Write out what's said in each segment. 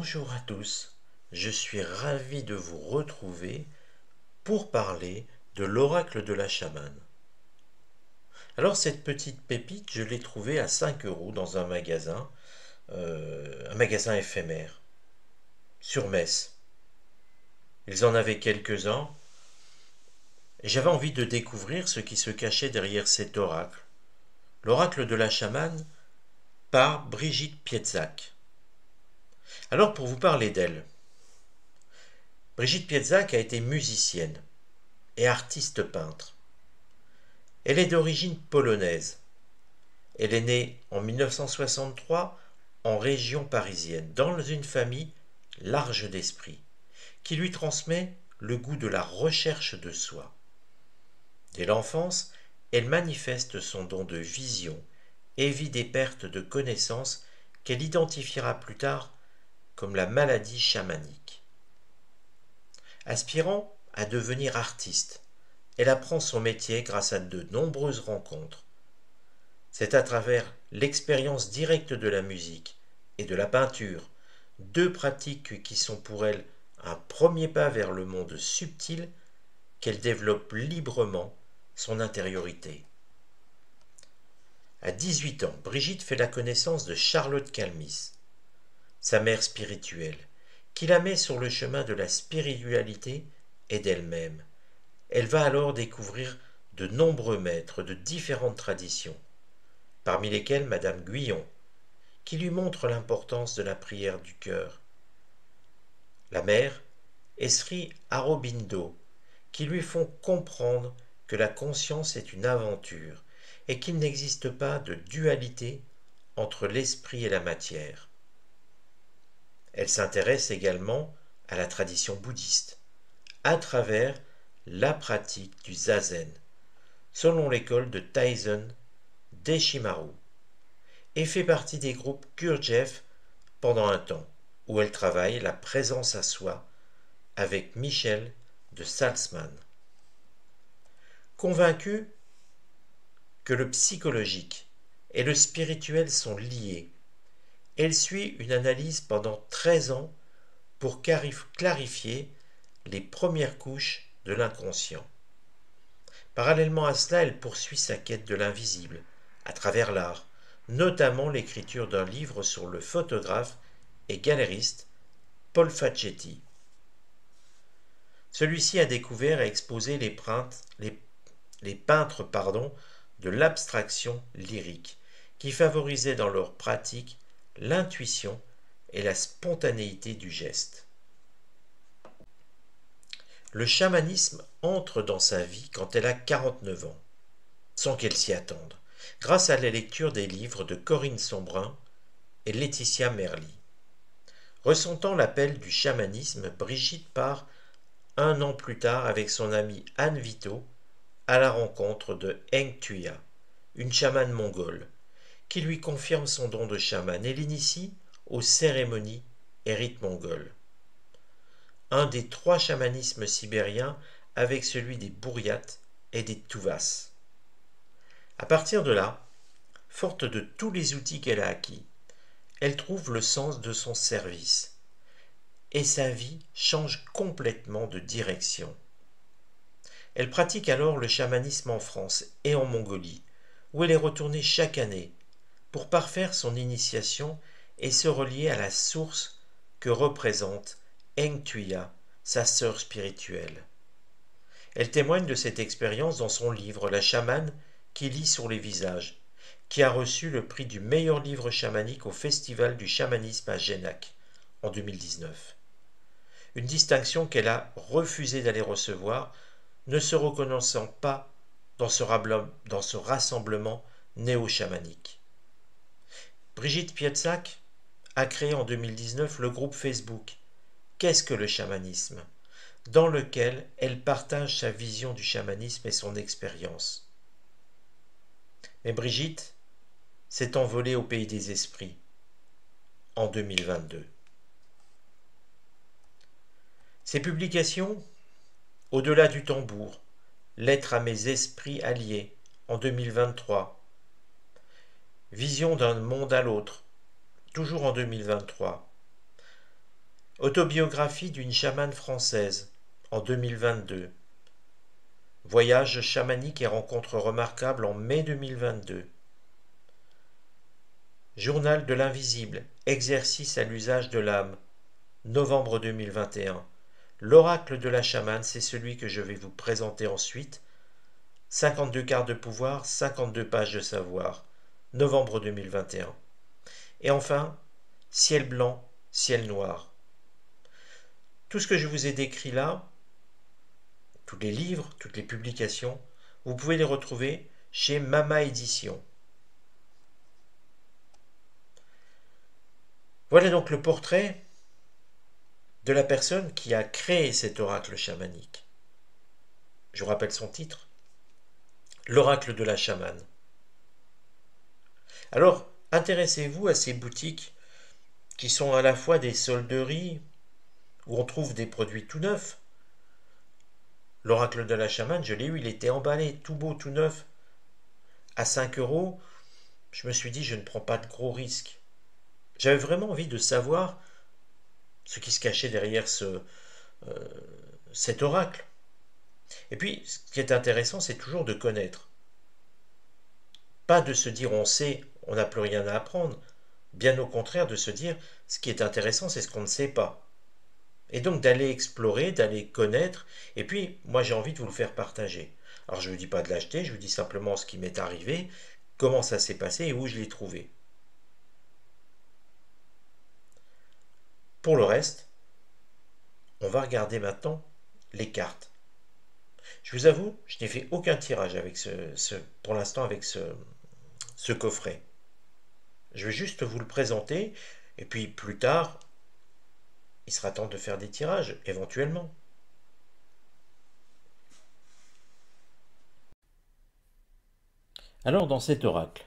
Bonjour à tous, je suis ravi de vous retrouver pour parler de l'oracle de la chamane. Alors cette petite pépite, je l'ai trouvée à 5 euros dans un magasin éphémère, sur Metz. Ils en avaient quelques-uns, et j'avais envie de découvrir ce qui se cachait derrière cet oracle. L'oracle de la chamane par Brigitte Pietzak. Alors pour vous parler d'elle, Brigitte Pietzak a été musicienne et artiste peintre. Elle est d'origine polonaise. Elle est née en 1963 en région parisienne, dans une famille large d'esprit, qui lui transmet le goût de la recherche de soi. Dès l'enfance, elle manifeste son don de vision et vit des pertes de connaissances qu'elle identifiera plus tard comme la maladie chamanique. Aspirant à devenir artiste, elle apprend son métier grâce à de nombreuses rencontres. C'est à travers l'expérience directe de la musique et de la peinture, deux pratiques qui sont pour elle un premier pas vers le monde subtil, qu'elle développe librement son intériorité. À 18 ans, Brigitte fait la connaissance de Charlotte Calmis, sa mère spirituelle, qui la met sur le chemin de la spiritualité et d'elle-même. Elle va alors découvrir de nombreux maîtres de différentes traditions, parmi lesquels Madame Guyon, qui lui montre l'importance de la prière du cœur. La mère et Sri Aurobindo, qui lui font comprendre que la conscience est une aventure et qu'il n'existe pas de dualité entre l'esprit et la matière. Elle s'intéresse également à la tradition bouddhiste, à travers la pratique du zazen, selon l'école de Taizen Deshimaru, et fait partie des groupes Gurdjieff pendant un temps, où elle travaille la présence à soi avec Michel de Salzman. Convaincue que le psychologique et le spirituel sont liés, elle suit une analyse pendant 13 ans pour clarifier les premières couches de l'inconscient. Parallèlement à cela, elle poursuit sa quête de l'invisible, à travers l'art, notamment l'écriture d'un livre sur le photographe et galériste Paul Facchetti. Celui-ci a découvert et exposé les peintres de l'abstraction lyrique, qui favorisaient dans leur pratique l'intuition et la spontanéité du geste. Le chamanisme entre dans sa vie quand elle a 49 ans, sans qu'elle s'y attende, grâce à la lecture des livres de Corinne Sombrin et Laetitia Merli. Ressentant l'appel du chamanisme, Brigitte part un an plus tard avec son amie Anne Vito à la rencontre de Heng Tuya, une chamane mongole, qui lui confirme son don de chamane et l'initie aux cérémonies et rites mongols. Un des 3 chamanismes sibériens avec celui des Bouryats et des Tuvas. À partir de là, forte de tous les outils qu'elle a acquis, elle trouve le sens de son service et sa vie change complètement de direction. Elle pratique alors le chamanisme en France et en Mongolie, où elle est retournée chaque année pour parfaire son initiation et se relier à la source que représente Heng Tuya, sa sœur spirituelle. Elle témoigne de cette expérience dans son livre La chamane qui lit sur les visages, qui a reçu le prix du meilleur livre chamanique au Festival du chamanisme à Génac en 2019. Une distinction qu'elle a refusé d'aller recevoir, ne se reconnaissant pas dans ce rassemblement néo-chamanique. Brigitte Pietzak a créé en 2019 le groupe Facebook Qu'est-ce que le chamanisme, dans lequel elle partage sa vision du chamanisme et son expérience. Mais Brigitte s'est envolée au pays des esprits en 2022. Ses publications, Au-delà du tambour, Lettre à mes esprits alliés en 2023, Vision d'un monde à l'autre, toujours en 2023, Autobiographie d'une chamane française, en 2022. Voyage chamanique et rencontres remarquables en mai 2022. Journal de l'invisible, exercice à l'usage de l'âme, novembre 2021. L'oracle de la chamane, c'est celui que je vais vous présenter ensuite. 52 cartes de pouvoir, 52 pages de savoir, novembre 2021. Et enfin, ciel blanc, ciel noir. Tout ce que je vous ai décrit là, tous les livres, toutes les publications, vous pouvez les retrouver chez Mama Édition. Voilà donc le portrait de la personne qui a créé cet oracle chamanique. Je vous rappelle son titre, l'oracle de la chamane. Alors, intéressez-vous à ces boutiques qui sont à la fois des solderies, où on trouve des produits tout neufs. L'oracle de la chamane, je l'ai eu, il était emballé, tout beau, tout neuf, à 5 euros. Je me suis dit, je ne prends pas de gros risques. J'avais vraiment envie de savoir ce qui se cachait derrière cet oracle. Et puis, ce qui est intéressant, c'est toujours de connaître. Pas de se dire on sait, on n'a plus rien à apprendre. Bien au contraire, de se dire ce qui est intéressant, c'est ce qu'on ne sait pas. Et donc d'aller explorer, d'aller connaître. Et puis, moi, j'ai envie de vous le faire partager. Alors, je ne vous dis pas de l'acheter, je vous dis simplement ce qui m'est arrivé, comment ça s'est passé et où je l'ai trouvé. Pour le reste, on va regarder maintenant les cartes. Je vous avoue, je n'ai fait aucun tirage avec pour l'instant avec ce coffret. Je vais juste vous le présenter et puis plus tard, il sera temps de faire des tirages, éventuellement. Alors dans cet oracle,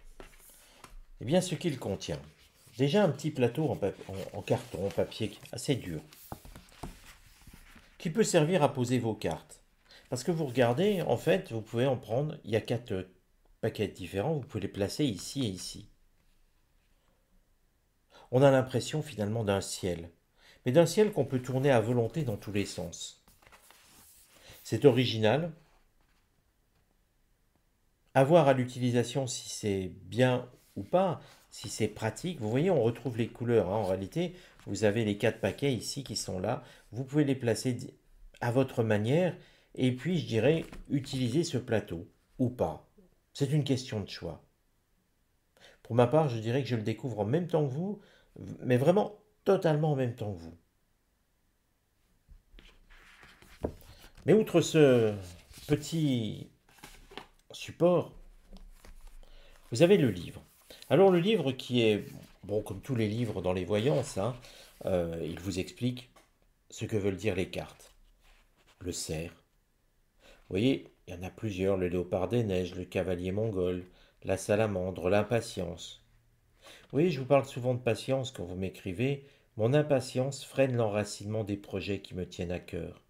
eh bien ce qu'il contient, déjà un petit plateau en carton, en papier assez dur, qui peut servir à poser vos cartes. Parce que vous regardez, en fait, vous pouvez en prendre, il y a 4 paquets différents, vous pouvez les placer ici et ici. On a l'impression finalement d'un ciel, mais d'un ciel qu'on peut tourner à volonté dans tous les sens. C'est original. À voir à l'utilisation si c'est bien ou pas, si c'est pratique. Vous voyez, on retrouve les couleurs. En réalité, vous avez les 4 paquets ici qui sont là. Vous pouvez les placer à votre manière et puis, je dirais, utiliser ce plateau ou pas. C'est une question de choix. Pour ma part, je dirais que je le découvre en même temps que vous, mais vraiment totalement en même temps que vous. Mais outre ce petit support, vous avez le livre. Alors le livre qui est, bon, comme tous les livres dans les voyances, hein, il vous explique ce que veulent dire les cartes. Le cerf. Vous voyez, il y en a plusieurs, le léopard des neiges, le cavalier mongol, la salamandre, l'impatience. Vous voyez, je vous parle souvent de patience quand vous m'écrivez. Mon impatience freine l'enracinement des projets qui me tiennent à cœur.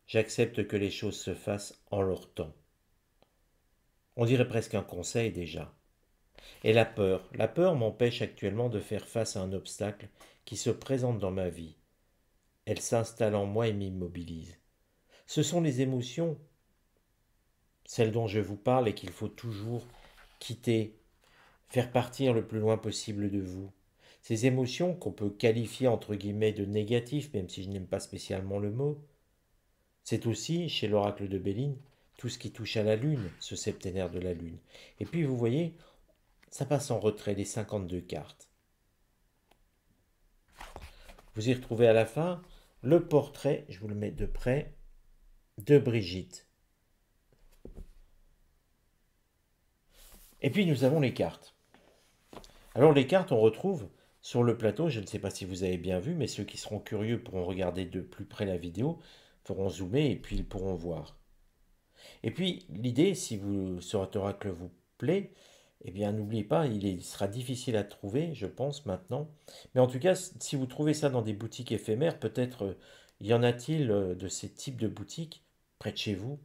J'accepte que les choses se fassent en leur temps. On dirait presque un conseil déjà. Et la peur m'empêche actuellement de faire face à un obstacle qui se présente dans ma vie. Elle s'installe en moi et m'immobilise. Ce sont les émotions, celles dont je vous parle et qu'il faut toujours quitter, faire partir le plus loin possible de vous. Ces émotions qu'on peut qualifier entre guillemets de négatives, même si je n'aime pas spécialement le mot, c'est aussi, chez l'oracle de Béline, tout ce qui touche à la lune, ce septénaire de la lune. Et puis vous voyez, ça passe en retrait les 52 cartes. Vous y retrouvez à la fin le portrait, je vous le mets de près, de Brigitte. Et puis nous avons les cartes. Alors les cartes, on retrouve sur le plateau, je ne sais pas si vous avez bien vu, mais ceux qui seront curieux pourront regarder de plus près la vidéo, feront zoomer et puis ils pourront voir. Et puis l'idée, si cet oracle vous plaît, eh bien n'oubliez pas, il sera difficile à trouver, je pense, maintenant. Mais en tout cas, si vous trouvez ça dans des boutiques éphémères, peut-être y en a-t-il de ces types de boutiques près de chez vous.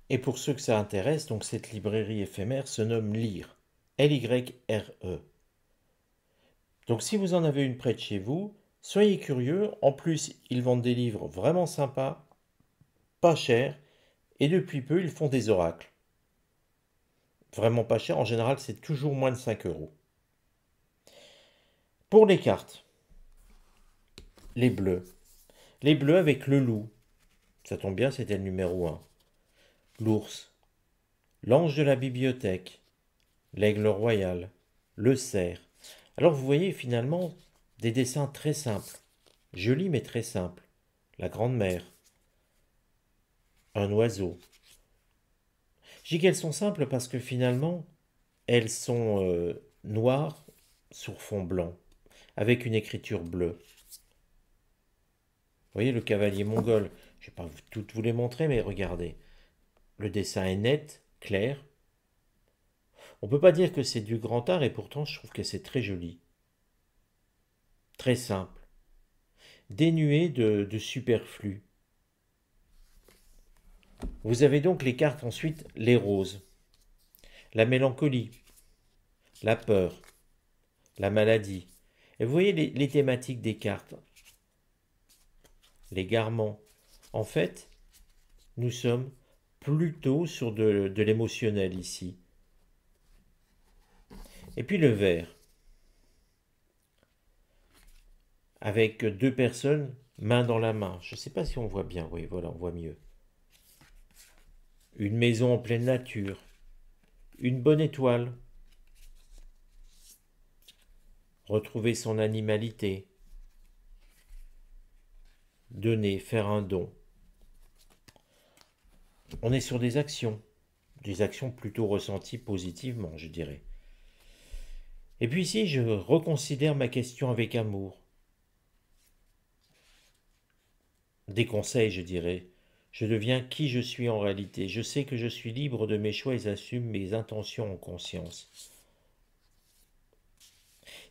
Et pour ceux que ça intéresse, donc cette librairie éphémère se nomme Lire, Lyre. Donc si vous en avez une près de chez vous, soyez curieux. En plus, ils vendent des livres vraiment sympas, pas chers, et depuis peu, ils font des oracles. Vraiment pas chers, en général, c'est toujours moins de 5 euros. Pour les cartes, les bleus. Les bleus avec le loup. Ça tombe bien, c'était le numéro 1. L'ours, l'ange de la bibliothèque, l'aigle royal, le cerf. Alors vous voyez finalement des dessins très simples, jolis mais très simples. La grande-mère, un oiseau. Je dis qu'elles sont simples parce que finalement, elles sont noires sur fond blanc, avec une écriture bleue. Vous voyez le cavalier mongol, je ne vais pas toutes vous les montrer, mais regardez. Le dessin est net, clair. On ne peut pas dire que c'est du grand art et pourtant je trouve que c'est très joli. Très simple. Dénué de superflu. Vous avez donc les cartes ensuite, les roses. La mélancolie, la peur, la maladie. Et vous voyez les thématiques des cartes. L'égarement. En fait, nous sommes plutôt sur de l'émotionnel ici. Et puis le vert. Avec deux personnes, main dans la main. Je ne sais pas si on voit bien. Oui, voilà, on voit mieux. Une maison en pleine nature. Une bonne étoile. Retrouver son animalité. Donner, faire un don. On est sur des actions plutôt ressenties positivement, je dirais. Et puis ici, je reconsidère ma question avec amour. Des conseils, je dirais. Je deviens qui je suis en réalité. Je sais que je suis libre de mes choix et j'assume mes intentions en conscience.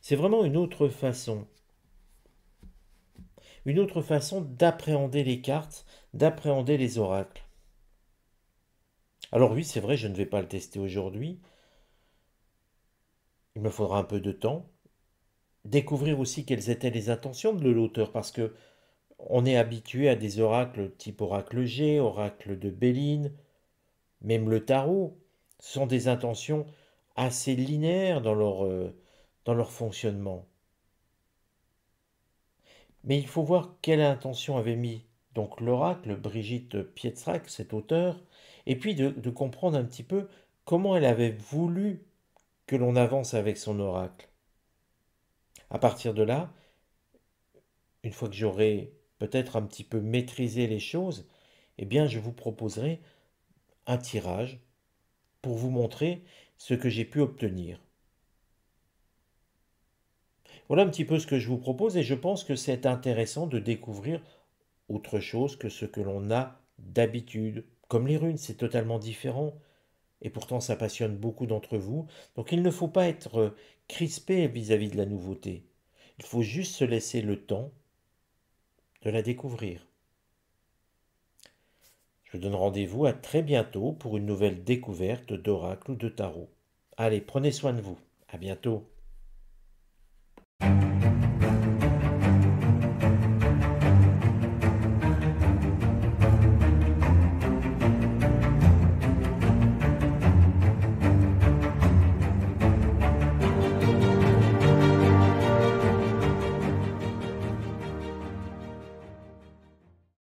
C'est vraiment une autre façon d'appréhender les cartes, d'appréhender les oracles. Alors oui, c'est vrai, je ne vais pas le tester aujourd'hui. Il me faudra un peu de temps. Découvrir aussi quelles étaient les intentions de l'auteur, parce que on est habitué à des oracles type oracle G, oracle de Béline, même le tarot. Ce sont des intentions assez linéaires dans leur fonctionnement. Mais il faut voir quelle intention avait mis donc l'oracle, Brigitte Pietrzak, cet auteur, et puis de comprendre un petit peu comment elle avait voulu que l'on avance avec son oracle. À partir de là, une fois que j'aurai peut-être un petit peu maîtrisé les choses, eh bien je vous proposerai un tirage pour vous montrer ce que j'ai pu obtenir. Voilà un petit peu ce que je vous propose et je pense que c'est intéressant de découvrir autre chose que ce que l'on a d'habitude. Comme les runes, c'est totalement différent et pourtant ça passionne beaucoup d'entre vous. Donc il ne faut pas être crispé vis-à-vis de la nouveauté. Il faut juste se laisser le temps de la découvrir. Je vous donne rendez-vous à très bientôt pour une nouvelle découverte d'oracle ou de tarot. Allez, prenez soin de vous. À bientôt.